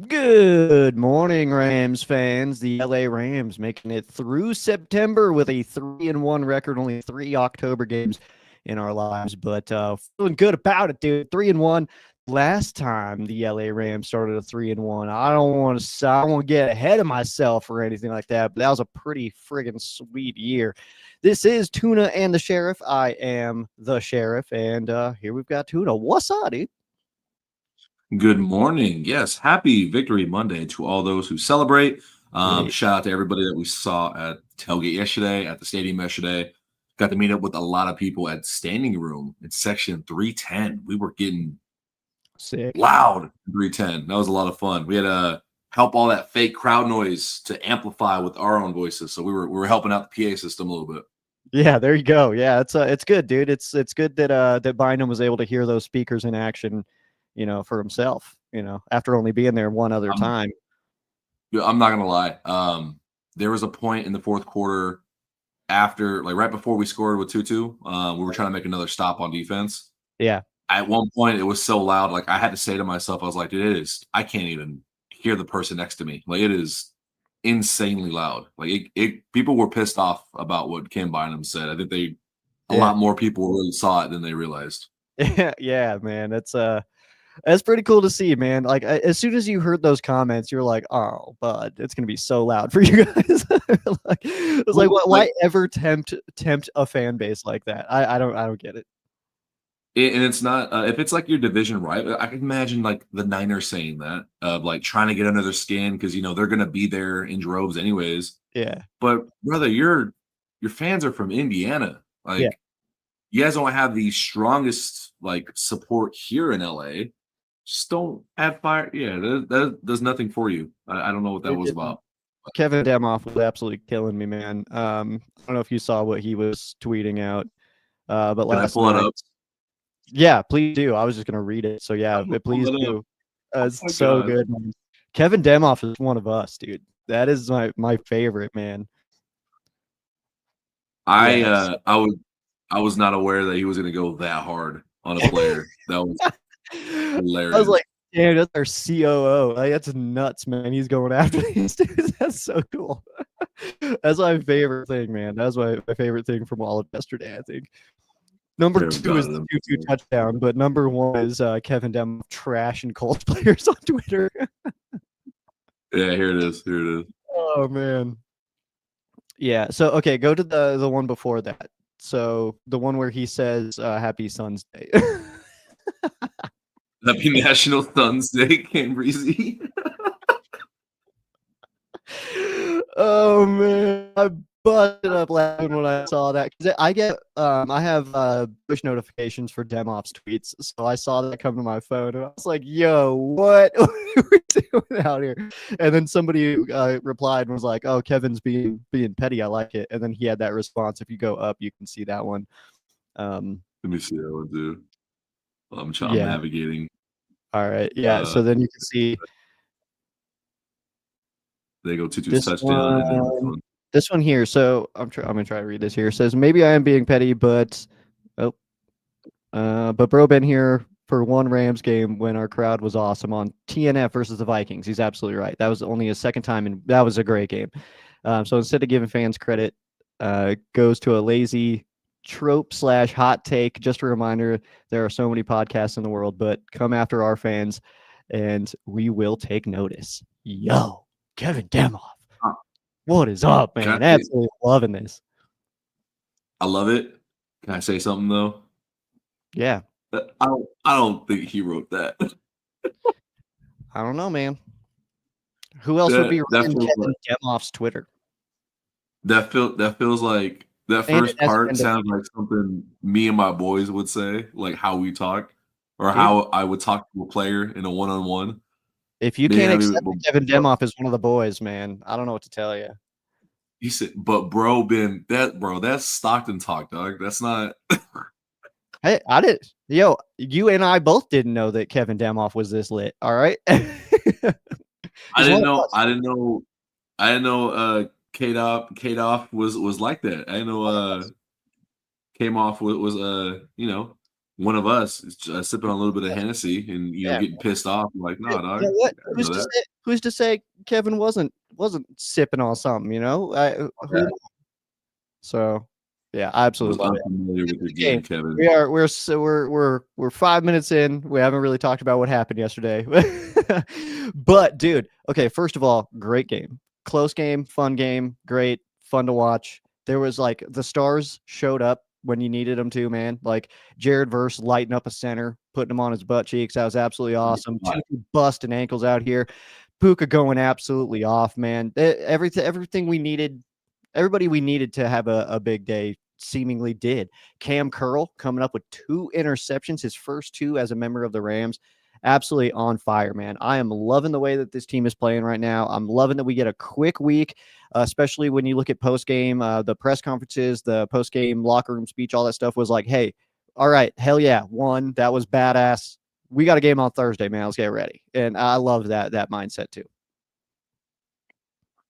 Good morning, Rams fans. The LA Rams making it through September with a 3-1 record, only 3 October games in our lives, but feeling good about it, dude. 3-1. Last time the LA Rams started a 3-1. I don't want to get ahead of myself or anything like that, but that was a pretty friggin' sweet year. This is Tuna and the Sheriff. I am the Sheriff, and here we've got Tuna. What's up, dude? Good morning. Yes, happy Victory Monday to all those who celebrate. Yeah. Shout out to everybody that we saw at tailgate yesterday, at the stadium yesterday. Got to meet up with a lot of people at standing room in section 310. We were getting Sick. loud in 310. That was a lot of fun. We had to help all that fake crowd noise to amplify with our own voices. So we were helping out the PA system a little bit. Yeah, there you go. Yeah, it's good, dude. It's good that that Bynum was able to hear those speakers in action, for himself, after only being there one other I'm, time. I'm not gonna lie. There was a point in the fourth quarter after, like right before we scored with Tutu, we were trying to make another stop on defense. Yeah. At one point, it was so loud, like I had to say to myself, I was like, dude, I can't even hear the person next to me. Like it is insanely loud. Like people were pissed off about what Kim Bynum said. I think a Yeah. lot more people really saw it than they realized. Yeah, man. That's pretty cool to see, man. Like as soon as you heard those comments, you're like, "Oh, bud, it's gonna be so loud for you guys." Like, it's like, Well, like, why ever tempt a fan base like that? I don't get it. and it's not if it's like your division rival. I can imagine like the Niners saying that of like trying to get under their skin because they're going to be there in droves anyways. Yeah. But brother, your fans are from Indiana. Yeah. Like you guys don't have the strongest like support here in LA. Just don't add fire. Yeah, that does nothing for you. I don't know what that was It, about. Kevin Demoff was absolutely killing me, man. I don't know if you saw what he was tweeting out, but Can I last pull it night, up? yeah, please do. I was just gonna read it, so yeah, I'm gonna pull please it up. do. Oh It's my so god. good, man. Kevin Demoff is one of us, dude. That is my favorite, man. I Yes. uh I was I was not aware that he was gonna go that hard on a player. That was I was hilarious. like, damn, that's our COO. Like, that's nuts, man. He's going after these dudes. That's so cool. That's my favorite thing, man. That was my favorite thing from all of yesterday, I think. Number Oh 2 god. is the Tutu touchdown, but number 1 is Kevin Dem trash and Colts players on Twitter. Yeah, here it is. Here it is. Oh man. Yeah. So okay, go to the one before that. So the one where he says Happy Sun's Day. Happy National Thuns Day, Ken Breezy. Oh man, I busted up laughing when I saw that because I have push notifications for Demoff's tweets, so I saw that come to my phone and I was like, "Yo, what are we doing out here?" And then somebody replied and was like, "Oh, Kevin's being petty. I like it." And then he had that response. If you go up, you can see that one. Um, Let me see that one too. I'm yeah. navigating. All right. Yeah. Uh, So then you can see they go Tutu's this touchdown and then this one. one. This one here. So I'm gonna try to read this here. It says maybe I am being petty, but oh, but bro been here for one Rams game when our crowd was awesome on TNF versus the Vikings. He's absolutely right. That was only his second time, and that was a great game. So instead of giving fans credit, goes to a lazy trope slash hot take. Just a reminder: there are so many podcasts in the world, but come after our fans, and we will take notice. Yo, Kevin Demoff, Uh, what is up, Can I man? say Absolutely loving this. I love it? Can I say something though? Yeah, I don't think he wrote that. I don't know, man. Who else would be That running feels like Kevin Demoff's Twitter? that feels like that And first an part Escondón, sounds like something me and my boys would say, like how we talk, or dude. how I would talk to a player in a one-on-one. If you Man, can't I mean, accept that Kevin Demoff is one of the boys, man, I don't know what to tell you. he said, but bro, that's Stockton talk, dog. That's not. Hey, I did. Yo, you and I both didn't know that Kevin Demoff was this lit. All right. I He's one didn't of know. us. I didn't know. I didn't know. Kadoff was like that. I didn't know. One of us. Came off was one of us is sipping on a little bit of Hennessy and getting pissed off. I'm like, no, You dog, know what? I know that. Who's to say Kevin wasn't sipping on something? Who? So, yeah, I I was absolutely love it. unfamiliar with your Game. game, Kevin. We're 5 minutes in. We haven't really talked about what happened yesterday. But dude, okay, first of all, great game. Close game, fun game, great, fun to watch. There was like the stars showed up when you needed them to, man. Like Jared Verse lighting up a center, putting him on his butt cheeks. That was absolutely awesome. Tutu busting ankles out here. Puka going absolutely off, man. Everything we needed, everybody we needed to have a big day seemingly did. Cam Curl coming up with 2 interceptions, his first 2 as a member of the Rams. Absolutely on fire, man. I am loving the way that this team is playing right now. I'm loving that we get a quick week, especially when you look at post game, the press conferences, the post game locker room speech, all that stuff was like, hey, all right, hell yeah, won. That was badass. We got a game on Thursday, man. Let's get ready. And I love that mindset too.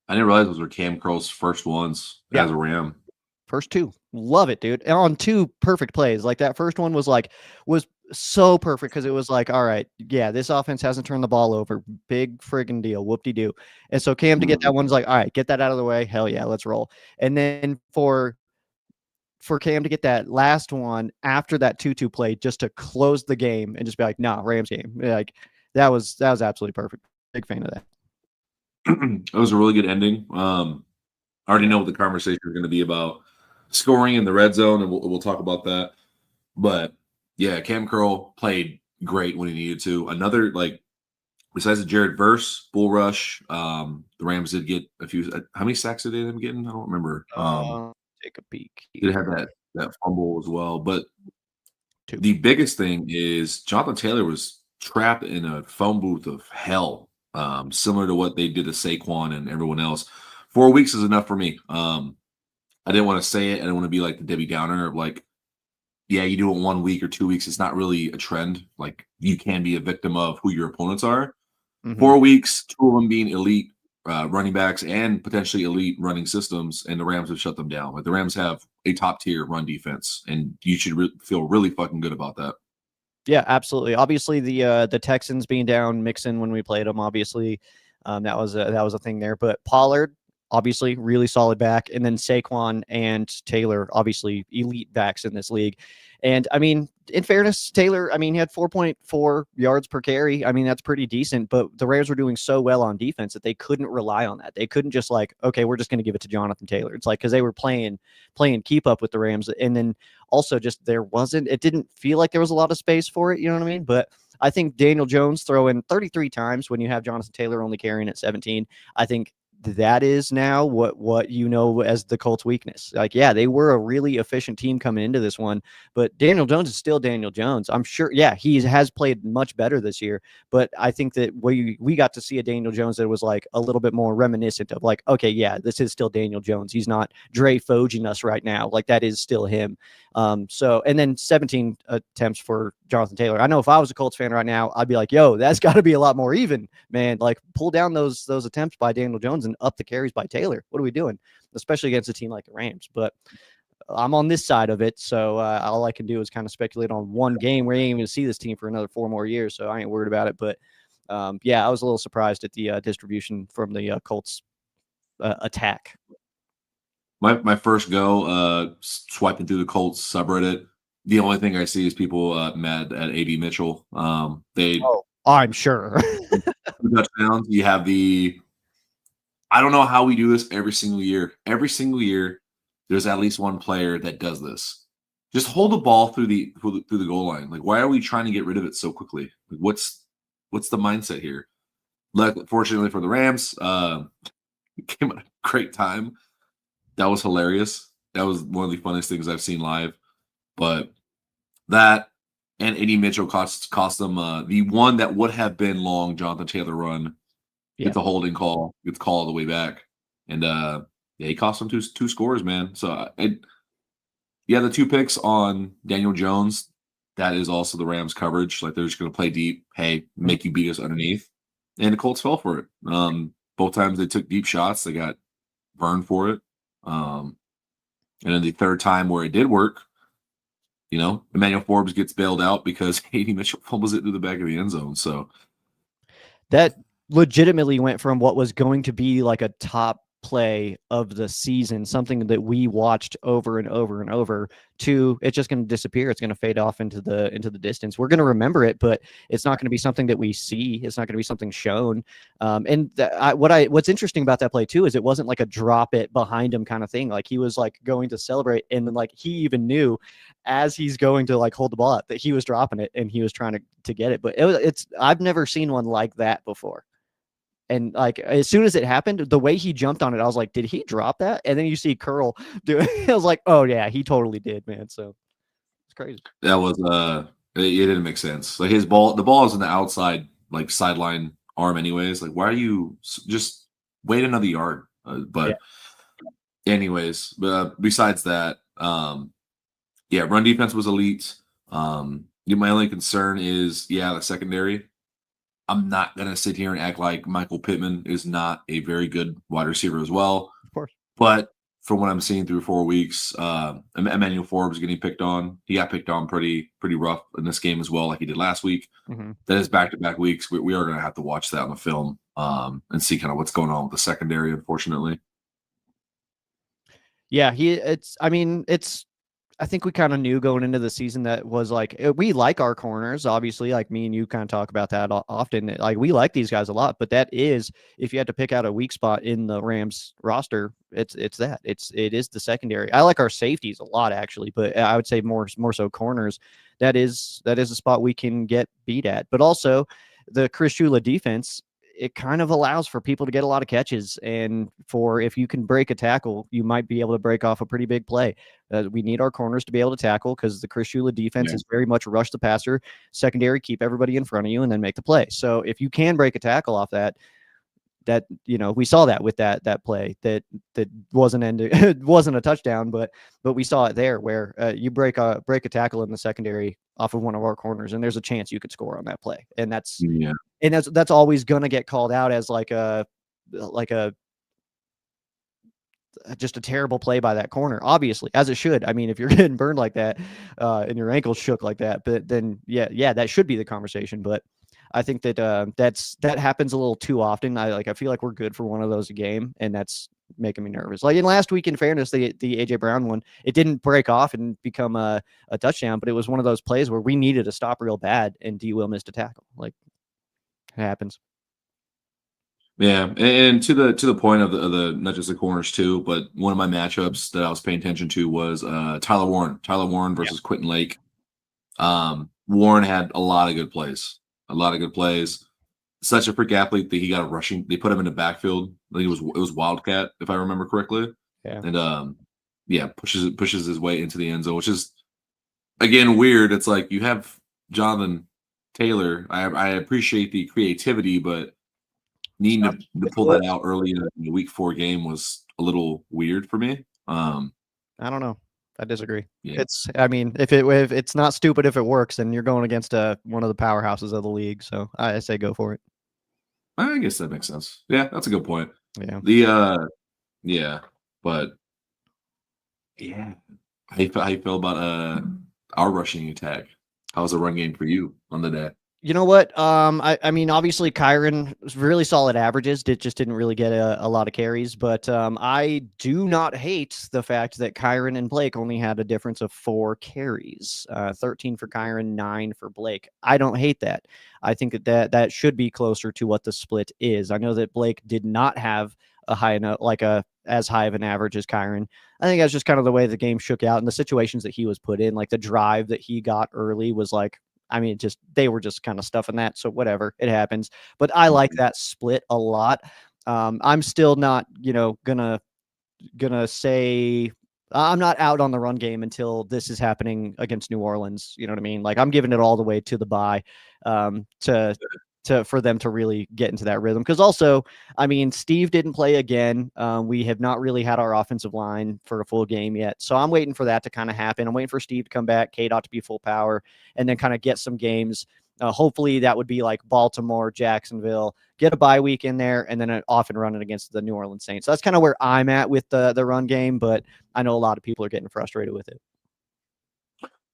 I didn't realize those were Cam Curl's first ones Yeah. as a Ram. First 2. Love it, dude. And on 2 perfect plays. Like that first one was so perfect because it was like, all right, yeah, this offense hasn't turned the ball over. Big friggin' deal. Whoop-de-doo. And so Cam to get that one's like, all right, get that out of the way. Hell yeah, let's roll. And then for Cam to get that last one after that 2-2 play just to close the game and just be like, nah, Rams game. Like that was absolutely perfect. Big fan of that. It was a really good ending. I already know what the conversation is going to be about scoring in the red zone, and we'll talk about that. But yeah, Cam Curl played great when he needed to. Another, like, besides the Jared Verse bull rush, the Rams did get a few. How many sacks did they end up getting? I don't remember. Take a peek. Did have that fumble as well. But 2. the biggest thing is Jonathan Taylor was trapped in a phone booth of hell, similar to what they did to Saquon and everyone else. 4 weeks is enough for me. I didn't want to say it. I didn't want to be like the Debbie Downer of like, yeah, you do it 1 week or 2 weeks. It's not really a trend. Like you can be a victim of who your opponents are. 4 weeks, 2 of them being elite running backs and potentially elite running systems, and the Rams have shut them down. Like the Rams have a top tier run defense, and you should feel really fucking good about that. Yeah, absolutely. Obviously, the Texans being down, Mixon when we played them, obviously, that was a thing there. But Pollard, obviously, really solid back, and then Saquon and Taylor, obviously, elite backs in this league. And I mean, in fairness, Taylor, I mean, he had 4.4 yards per carry. I mean, that's pretty decent. But the Rams were doing so well on defense that they couldn't rely on that. They couldn't just like, okay, we're just going to give it to Jonathan Taylor. It's like because they were playing keep up with the Rams, and then also just it didn't feel like there was a lot of space for it. You know what I mean? But I think Daniel Jones throwing 33 times when you have Jonathan Taylor only carrying at 17. I think that is now what you know as the Colts' weakness. Like, yeah, they were a really efficient team coming into this one, but Daniel Jones is still Daniel Jones. I'm sure, yeah, he has played much better this year, but I think that we got to see a Daniel Jones that was like a little bit more reminiscent of like, okay, yeah, this is still Daniel Jones. He's not Dre Foging us right now. Like that is still him. So, and then 17 attempts for Jonathan Taylor. I know if I was a Colts fan right now, I'd be like, yo, that's got to be a lot more even, man. Like pull down those attempts by Daniel Jones and up the carries by Taylor. What are we doing? Especially against a team like the Rams. But I'm on this side of it, so all I can do is kind of speculate on one game. We ain't even going to see this team for another 4 more years, so I ain't worried about it. But yeah, I was a little surprised at the distribution from the Colts attack. My first go swiping through the Colts subreddit. The only thing I see is people mad at AB Mitchell. I'm sure. Touchdowns. You have I don't know how we do this every single year. Every single year, there's at least one player that does this. Just hold the ball through the goal line. Like, why are we trying to get rid of it so quickly? Like, what's the mindset here? Fortunately for the Rams, it came at a great time. That was hilarious. That was one of the funniest things I've seen live. But that and Eddie Mitchell cost them the one that would have been long Jonathan Taylor run. Yeah. Get the holding call, get the call all the way back. And yeah, he cost them two scores, man. So yeah, the 2 picks on Daniel Jones, that is also the Rams coverage. Like they're just gonna play deep, hey, make you beat us underneath. And the Colts fell for it. Both times they took deep shots, they got burned for it. And then the third time where it did work, Emmanuel Forbes gets bailed out because Hayden Mitchell fumbles it through the back of the end zone. So that legitimately went from what was going to be like a top play of the season, something that we watched over and over and over, to it's just going to disappear. It's going to fade off into the distance. We're going to remember it, but it's not going to be something that we see. It's not going to be something shown. What's interesting about that play too is it wasn't like a drop it behind him kind of thing. Like he was like going to celebrate, and then like he even knew as he's going to like hold the ball up that he was dropping it and he was trying to get it. But it's I've never seen one like that before. And like as soon as it happened, the way he jumped on it, I was like, did he drop that? And then you see Curl do it. I was like, oh yeah, he totally did, man. So it's crazy. that was it didn't make sense. Like the ball is in the outside like sideline arm anyways. Like why are you just wait another yard? But anyways, besides that, yeah, run defense was elite. My only concern is the secondary. I'm not going to sit here and act like Michael Pittman is not a very good wide receiver as well. Of course. But from what I'm seeing through 4 weeks, Emmanuel Forbes getting picked on. He got picked on pretty rough in this game as well, like he did last week. Mm-hmm. That is back-to-back weeks. We are going to have to watch that on the film and see kind of what's going on with the secondary, unfortunately. Yeah, I think we kind of knew going into the season that was like, we like our corners, obviously, like me and you kind of talk about that often. Like we like these guys a lot, but that is, if you had to pick out a weak spot in the Rams roster, it is the secondary. I like our safeties a lot actually, but I would say more so corners. That is a spot we can get beat at, but also the Chris Shula defense, it kind of allows for people to get a lot of catches. And if you can break a tackle, you might be able to break off a pretty big play. We need our corners to be able to tackle because the Chris Shula defense is very much rush the passer, secondary, keep everybody in front of you, and then make the play. So if you can break a tackle off that, we saw that with that play that wasn't it wasn't a touchdown, but we saw it there where you break a tackle in the secondary off of one of our corners, and there's a chance you could score on that play. And that's always going to get called out as just a terrible play by that corner, obviously, as it should. I mean, if you're getting burned like that and your ankles shook like that, but then that should be the conversation. But I think that that happens a little too often. I feel like we're good for one of those a game, and that's making me nervous. Like in last week, in fairness, the AJ Brown one, it didn't break off and become a touchdown, but it was one of those plays where we needed to stop real bad, and D. Will missed a tackle. Like it happens. Yeah, and to the point of the not just the corners too, but one of my matchups that I was paying attention to was Tyler Warren versus Quentin Lake. Warren had a lot of good plays. Such a freak athlete that he got a rushing. They put him in the backfield. I think it was Wildcat, if I remember correctly. Yeah. And pushes his way into the end zone, which is again weird. It's like you have Jonathan Taylor. I appreciate the creativity, but needing to pull that out early in the week 4 game was a little weird for me. I don't know. I disagree. Yeah. If it's not stupid if it works, then you're going against one of the powerhouses of the league. So I say go for it. I guess that makes sense. Yeah, that's a good point. Yeah. But yeah. How you feel about our rushing attack? How's the run game for you on the day? You know what? Obviously Kyron was really solid averages. Just didn't really get a lot of carries. But I do not hate the fact that Kyron and Blake only had a difference of 4 carries, 13 for Kyron, 9 for Blake. I don't hate that. I think that should be closer to what the split is. I know that Blake did not have a high enough, as high of an average as Kyron. I think that's just kind of the way the game shook out and the situations that he was put in. Like the drive that he got early was like, they were just kind of stuffing that. So whatever, it happens. But I like that split a lot. I'm still not, gonna say I'm not out on the run game until this is happening against New Orleans. You know what I mean? Like I'm giving it all the way to the bye for them to really get into that rhythm. Because also, Steve didn't play again. We have not really had our offensive line for a full game yet. So I'm waiting for that to kind of happen. I'm waiting for Steve to come back. Kate ought to be full power and then kind of get some games. Hopefully that would be like Baltimore, Jacksonville, get a bye week in there, and then an off and running against the New Orleans Saints. So that's kind of where I'm at with the run game, but I know a lot of people are getting frustrated with it.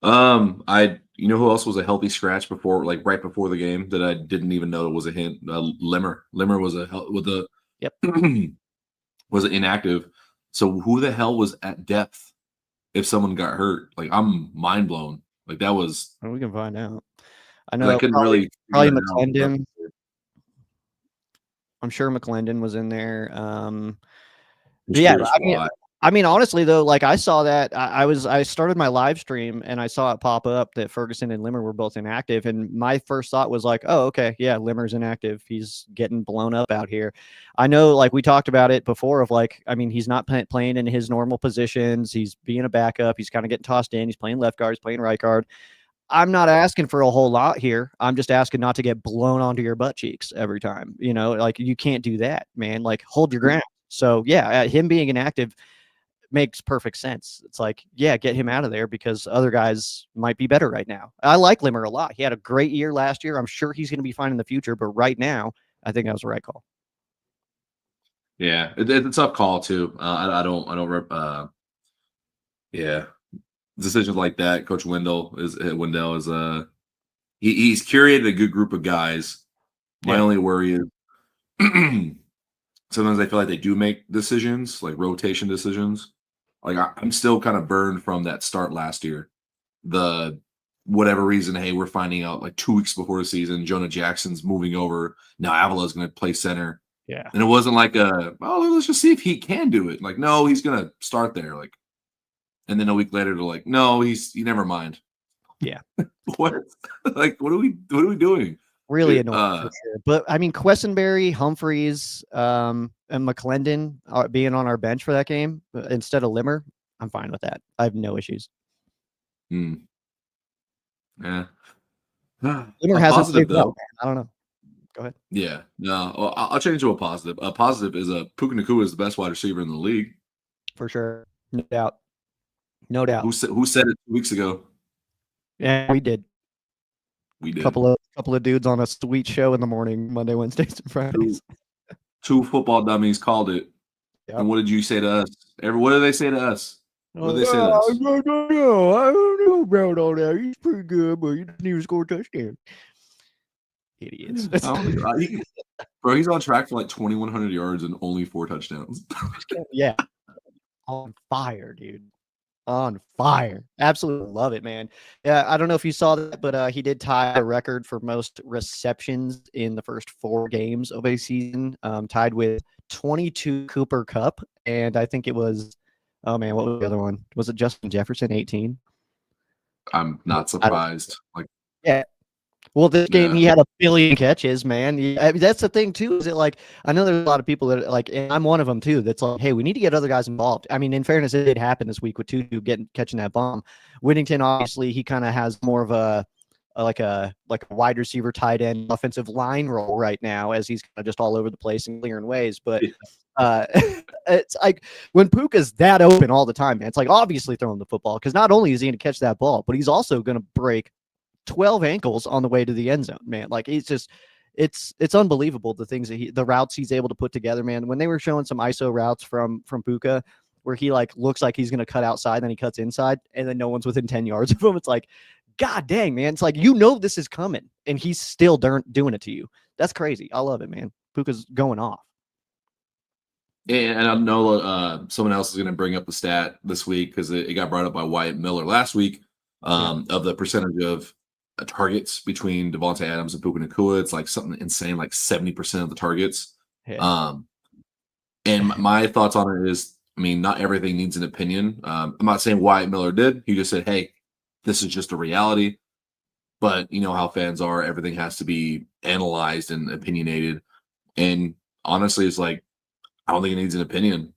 You know who else was a healthy scratch before, like right before the game, that I didn't even know it was a hint? Limmer. Limmer was with a Yep. was inactive. So who the hell was at depth if someone got hurt? Like I'm mind blown. Like that was Well, we can find out. I because I know couldn't probably really figure it out. McClendon. I'm sure McClendon was in there. But yeah, Mysterious why. I mean, honestly though, like I saw that I started my live stream and I saw it pop up that Ferguson and Limmer were both inactive, and my first thought was like, oh, okay, yeah, Limmer's inactive. He's getting blown up out here. I know, like we talked about it before. Of like, I mean, he's not playing in his normal positions. He's being a backup. He's kind of getting tossed in. He's playing left guard. He's playing right guard. I'm not asking for a whole lot here. I'm just asking not to get blown onto your butt cheeks every time. You know, like you can't do that, man. Like hold your ground. So yeah, him being inactive makes perfect sense. It's like, yeah, get him out of there because other guys might be better right now. I like Limmer a lot. He had a great year last year. I'm sure he's going to be fine in the future, but right now, I think that was the right call. Yeah, it's a tough call too. Yeah, decisions like that. Coach Wendell is he's curated a good group of guys. My Yeah. only worry is sometimes I feel like they do make decisions, like rotation decisions. Like I'm still kind of burned from that start last year. The whatever reason, hey, we're finding out like 2 weeks before the season, Jonah Jackson's moving over. Now Avila's going to play center. Yeah. And it wasn't like let's just see if he can do it. Like, no, he's going to start there. Like, and then a week later, they're like, no, he never mind. Yeah. What? Like, what are we doing? Really annoying for sure. But I mean, Quessenberry, Humphreys, and McClendon being on our bench for that game instead of Limmer, I'm fine with that. I have no issues. Yeah. Limmer hasn't Positive played well. though. I don't know. Go ahead. Yeah. No, well, I'll change to a positive. A positive is Puka Nacua is the best wide receiver in the league. For sure. No doubt. No doubt. Who said it 2 weeks ago? Yeah, we did. We did. Couple of dudes on a sweet show in the morning, Monday, Wednesdays, and Fridays. Two football dummies called it. Yep. And what did you say to us? What did they say to us? What did they say to us? No, I don't know about all that. He's pretty good, but he didn't even score a touchdown. Idiots. Bro, he's on track for like 2,100 yards and only 4 touchdowns. Yeah. On fire, dude. On fire. Absolutely love it, man. Yeah, I don't know if you saw that, but he did tie the record for most receptions in the first 4 games of a season, tied with 22 Cooper Kupp. And I think it was, oh man, what was the other one? Was it Justin Jefferson, 18? I'm not surprised. Like, yeah. Well, this game he had 1 billion catches, man. I mean, that's the thing too. Is it like I know there's a lot of people that like, and I'm one of them too. That's like, hey, we need to get other guys involved. I mean, in fairness, it did happen this week with Tutu catching that bomb. Whittington, obviously, he kind of has more of a wide receiver, tight end, offensive line role right now, as he's kind of just all over the place and clearing ways. But it's like when Puka's that open all the time, man. It's like obviously throwing the football because not only is he going to catch that ball, but he's also going to break 12 ankles on the way to the end zone, man. Like it's just, it's unbelievable the things that the routes he's able to put together, man. When they were showing some ISO routes from Puka where he like looks like he's going to cut outside, then he cuts inside and then no one's within 10 yards of him. It's like, God dang, man. It's like, you know, this is coming and he's still doing it to you. That's crazy. I love it, man. Puka's going off. And I know someone else is going to bring up the stat this week because it got brought up by Wyatt Miller last week of the percentage of targets between Devontae Adams and Puka Nacua. It's like something insane, like 70% of the targets. Yeah. And my thoughts on it is, I mean, not everything needs an opinion. I'm not saying Wyatt Miller did. He just said, hey, this is just a reality. But you know how fans are. Everything has to be analyzed and opinionated. And honestly, it's like, I don't think it needs an opinion.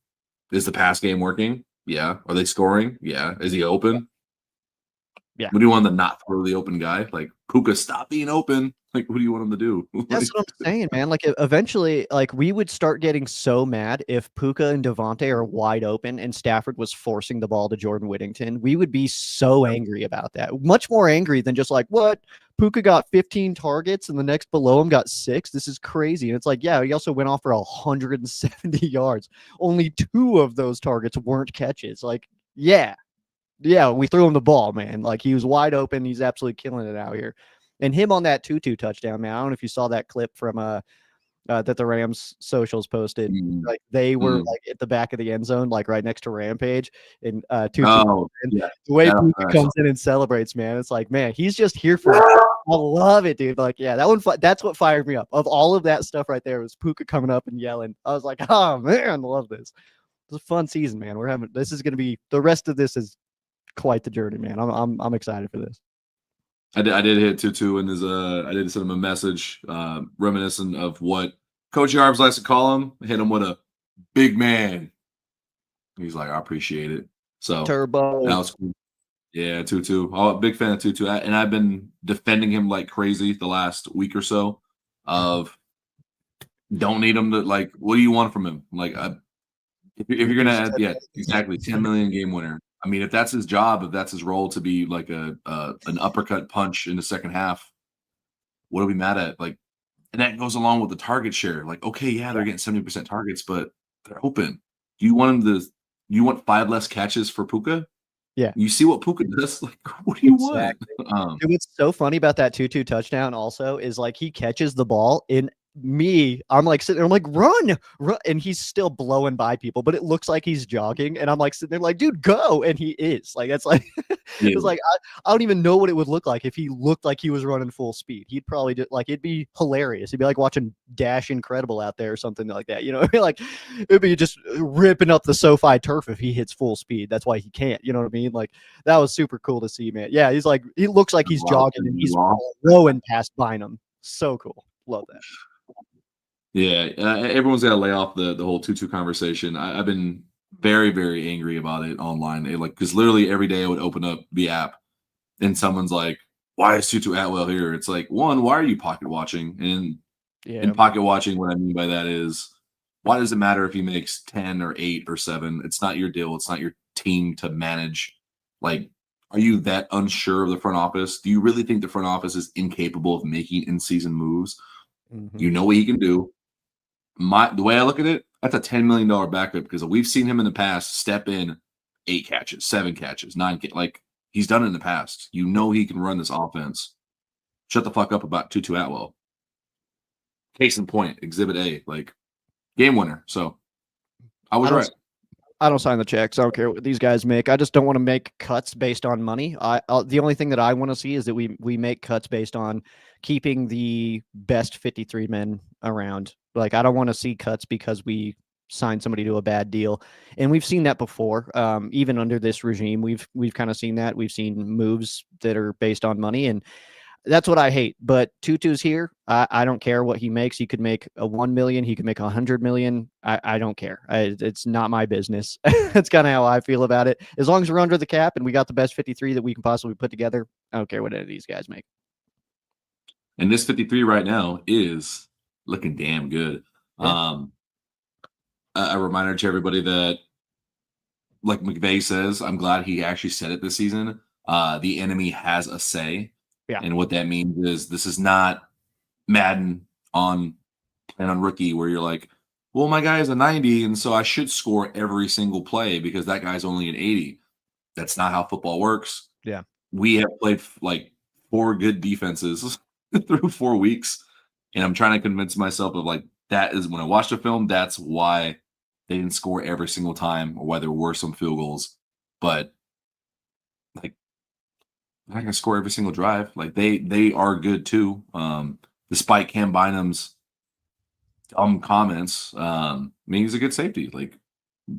Is the pass game working? Yeah. Are they scoring? Yeah. Is he open? Yeah. What do you want him to not throw the open guy? Like, Puka, stop being open. Like, what do you want him to do? That's what I'm saying, man. Like, eventually, like, we would start getting so mad if Puka and Devontae are wide open and Stafford was forcing the ball to Jordan Whittington. We would be so angry about that. Much more angry than just like, what? Puka got 15 targets and the next below him got 6. This is crazy. And it's like, yeah, he also went off for 170 yards. Only 2 of those targets weren't catches. Like, yeah, Yeah, we threw him the ball, man. Like he was wide open. He's absolutely killing it out here. And him on that Tutu touchdown, man. I don't know if you saw that clip from that the Rams socials posted. Mm, Like they were mm. like at the back of the end zone, like right next to Rampage, and Tutu. Oh, And yeah. the way That, Puka I saw. comes in and celebrates, man, it's like, man, he's just here for it. I love it, dude. Like, yeah, that one. That's what fired me up. Of all of that stuff right there was Puka coming up and yelling. I was like, oh man, I love this. It's a fun season, man. We're having. This is going to be the rest of this is quite the journey, man. I'm excited for this. I did hit Tutu in his I did send him a message reminiscent of what Coach Yarbs likes to call him. Hit him with a big man. He's like, I appreciate it. So Turbo. that was cool. Yeah, Tutu. Oh, big fan of Tutu. And I've been defending him like crazy the last week or so of don't need him to like, what do you want from him? Like, if you're going to add, yeah, exactly. 10 million game winner. I mean, if that's his job, if that's his role to be like an uppercut punch in the second half, what are we mad at? Like, and that goes along with the target share. Like, okay, yeah, they're getting 70% targets, but they're open. Do you want him to, you want 5 less catches for Puka? Yeah. You see what Puka does? Like, what do you Exactly. want? Dude, what's so funny about that Tutu touchdown also is like he catches the ball in me. I'm like sitting there, I'm like, run, and he's still blowing by people, but it looks like he's jogging. And I'm like sitting there like, dude, go. And he is like, that's like Yeah. it's like I don't even know what it would look like if he looked like he was running full speed. He'd probably just like it'd be hilarious. It'd be like watching Dash Incredible out there or something like that. You know, like it'd be just ripping up the SoFi turf if he hits full speed. That's why he can't. You know what I mean? Like that was super cool to see, man. Yeah, he's like he looks like he's jogging and he's rowing past Bynum. So cool. Love that. Yeah, everyone's got to lay off the whole Tutu conversation. I've been very, very angry about it online. Like, because literally every day I would open up the app and someone's like, why is Tutu Atwell here? It's like, one, why are you pocket watching? And in pocket watching, what I mean by that is, why does it matter if he makes 10 or 8 or 7? It's not your deal. It's not your team to manage. Like, are you that unsure of the front office? Do you really think the front office is incapable of making in-season moves? Mm-hmm. You know what he can do. The way I look at it, that's a $10 million backup because we've seen him in the past step in 8 catches, 7 catches, 9 like he's done it in the past. You know he can run this offense. Shut the fuck up about Tutu Atwell. Case in point, Exhibit A, like game winner. So I was right. I don't sign the checks. I don't care what these guys make. I just don't want to make cuts based on money. The only thing that I want to see is that we make cuts based on keeping the best 53 men around. Like I don't want to see cuts because we signed somebody to a bad deal, and we've seen that before. Even under this regime, we've kind of seen that. We've seen moves that are based on money, and that's what I hate. But Tutu's here. I don't care what he makes. He could make a 1 million. He could make 100 million. I don't care. It's not my business. That's kind of how I feel about it. As long as we're under the cap and we got the best 53 that we can possibly put together, I don't care what any of these guys make. And this 53 right now is looking damn good. Yeah. A reminder to everybody that, like McVay says, I'm glad he actually said it this season. The enemy has a say. Yeah. And what that means is this is not Madden on rookie where you're like, well, my guy is a 90, and so I should score every single play because that guy's only an 80. That's not how football works. Yeah. We have played like 4 good defenses through 4 weeks, and I'm trying to convince myself of like that is when I watch the film, that's why they didn't score every single time or why there were some field goals. But like they're not gonna score every single drive. Like they are good too. Despite Cam Bynum's dumb comments, I mean he's a good safety. Like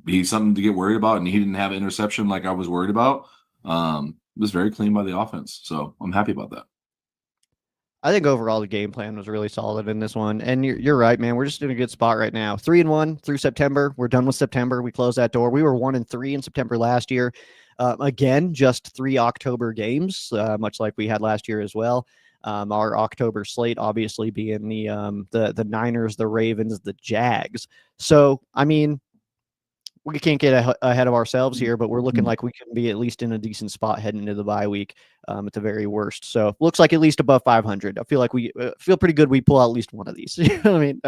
he's something to get worried about, and he didn't have an interception like I was worried about. It was very clean by the offense, so I'm happy about that. I think overall the game plan was really solid in this one. And you're right, man. We're just in a good spot right now. 3-1 through September. We're done with September. We closed that door. We were 1-3 in September last year. Again, just 3 October games, much like we had last year as well. Our October slate obviously being the Niners, the Ravens, the Jags. So, I mean, we can't get ahead of ourselves here, but we're looking like we can be at least in a decent spot heading into the bye week at the very worst. So looks like at least above 500. I feel like we feel pretty good. We pull out at least one of these. You know what I mean?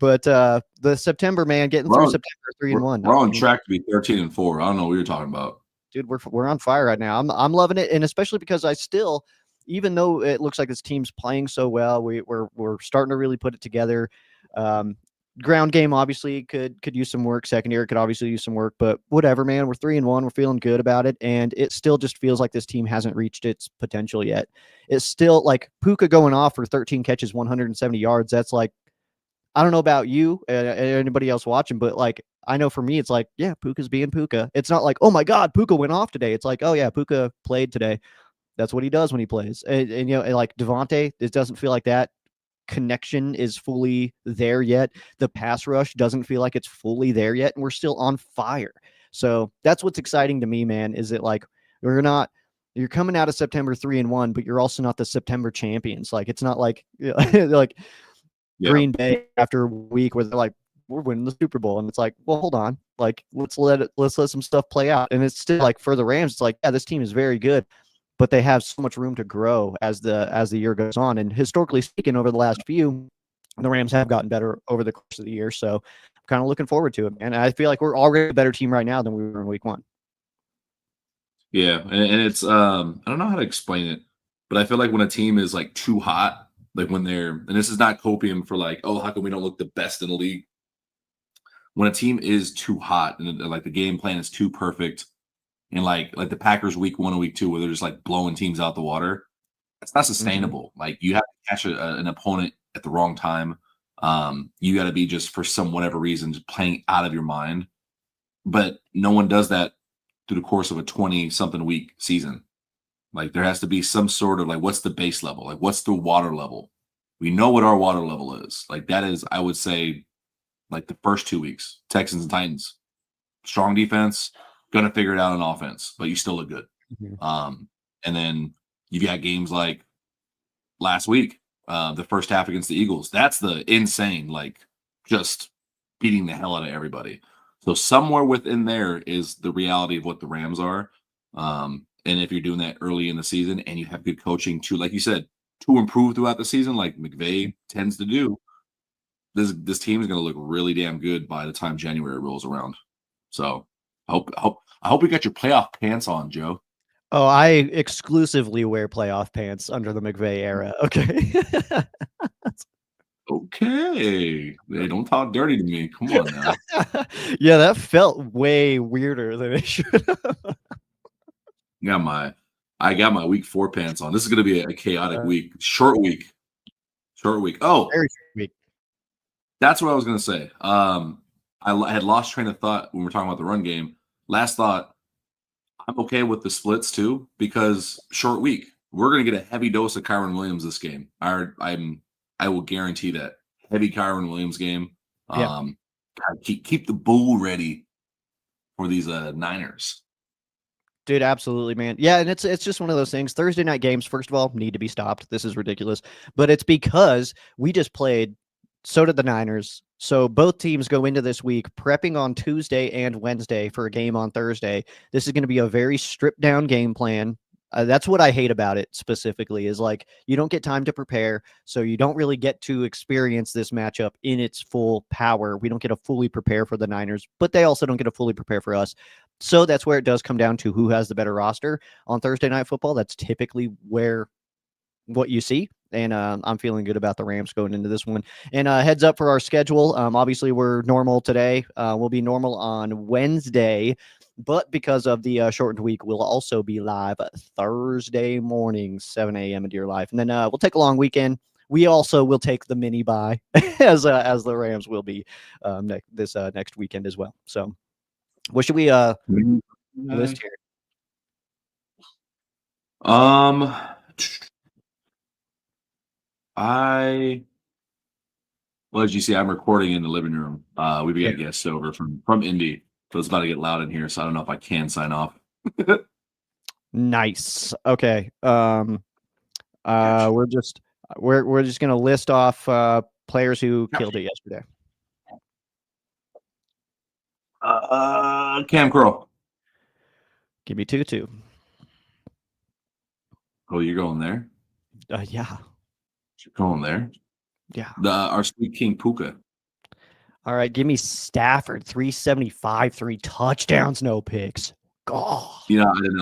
But the September, man, getting through September 3-1. We're on track to be 13-4. I don't know what you're talking about. dude, we're on fire right now. I'm loving it, and especially because I still, even though it looks like this team's playing so well, we're starting to really put it together. Um, Ground game obviously could use some work. Secondary could obviously use some work, but whatever, man. We're 3-1. We're feeling good about it, and it still just feels like this team hasn't reached its potential yet. It's still like Puka going off for 13 catches, 170 yards. That's like, I don't know about you and anybody else watching, but like I know for me, it's like, yeah, Puka's being Puka. It's not like, oh my God, Puka went off today. It's like, oh yeah, Puka played today. That's what he does when he plays. And you know, and like Devontae, it doesn't feel like that connection is fully there yet. The pass rush doesn't feel like it's fully there yet, and we're still on fire. So that's what's exciting to me, man. Is it like we're not? You're coming out of September 3-1, but you're also not the September champions. Like it's not like like Yeah. Green Bay after a week where they're like, we're winning the Super Bowl. And it's like, well, hold on. Like, let's let some stuff play out. And it's still like for the Rams, it's like, yeah, this team is very good, but they have so much room to grow as the year goes on. And historically speaking, over the last few, the Rams have gotten better over the course of the year. So I'm kind of looking forward to it. And I feel like we're already a better team right now than we were in week 1. Yeah, and it's I don't know how to explain it, but I feel like when a team is like too hot, like when they're, and this is not copium for like, oh, how come we don't look the best in the league? When a team is too hot and like the game plan is too perfect, and like the Packers week 1 and week 2 where they're just like blowing teams out the water, that's not sustainable. Like you have to catch an opponent at the wrong time. You got to be just for some whatever reason just playing out of your mind, but no one does that through the course of a 20-something week season. Like there has to be some sort of like, what's the base level? Like what's the water level? We know what our water level is. Like that is, I would say, like the first 2 weeks, Texans and Titans, strong defense, gonna figure it out on offense, but you still look good. And then you got games like last week, the first half against the Eagles. That's the insane, like just beating the hell out of everybody. So somewhere within there is the reality of what the Rams are. And if you're doing that early in the season and you have good coaching to, like you said, to improve throughout the season, like McVay tends to do, this team is going to look really damn good by the time January rolls around. So I hope you got your playoff pants on, Joe. Oh, I exclusively wear playoff pants under the McVay era. Okay. Okay. Hey, don't talk dirty to me. Come on now. Yeah, that felt way weirder than it should have. I got my week 4 pants on. This is going to be a chaotic week. Short week. Oh, Very sweet. that's what I was going to say. I had lost train of thought when we were talking about the run game. Last thought, I'm okay with the splits too, because short week. We're going to get a heavy dose of Kyron Williams this game. I will guarantee that. Heavy Kyron Williams game. Yeah. Keep the bull ready for these Niners. Dude, absolutely, man. Yeah, and it's just one of those things. Thursday night games, first of all, need to be stopped. This is ridiculous. But it's because we just played, so did the Niners. So both teams go into this week prepping on Tuesday and Wednesday for a game on Thursday. This is going to be a very stripped down game plan. That's what I hate about it specifically, is like you don't get time to prepare, so you don't really get to experience this matchup in its full power. We don't get to fully prepare for the Niners, but they also don't get to fully prepare for us. So that's where it does come down to who has the better roster on Thursday Night Football. That's typically what you see. And I'm feeling good about the Rams going into this one. And heads up for our schedule. Obviously, we're normal today. We'll be normal on Wednesday. But because of the shortened week, we'll also be live Thursday morning, 7 a.m. in Deer Life. And then we'll take a long weekend. We also will take the mini bye as the Rams will be next weekend as well. So what should we list here? Well, as you see, I'm recording in the living room. We've got guests over from Indy, so it's about to get loud in here. So I don't know if I can sign off. Nice. Okay. We're just gonna list off players who killed it yesterday. Cam Curl. Give me Tutu. Oh, you're going there? Yeah. You're going there? Yeah. Our sweet king Puka. All right, give me Stafford, 375, 3 touchdowns, no picks. God. I didn't know.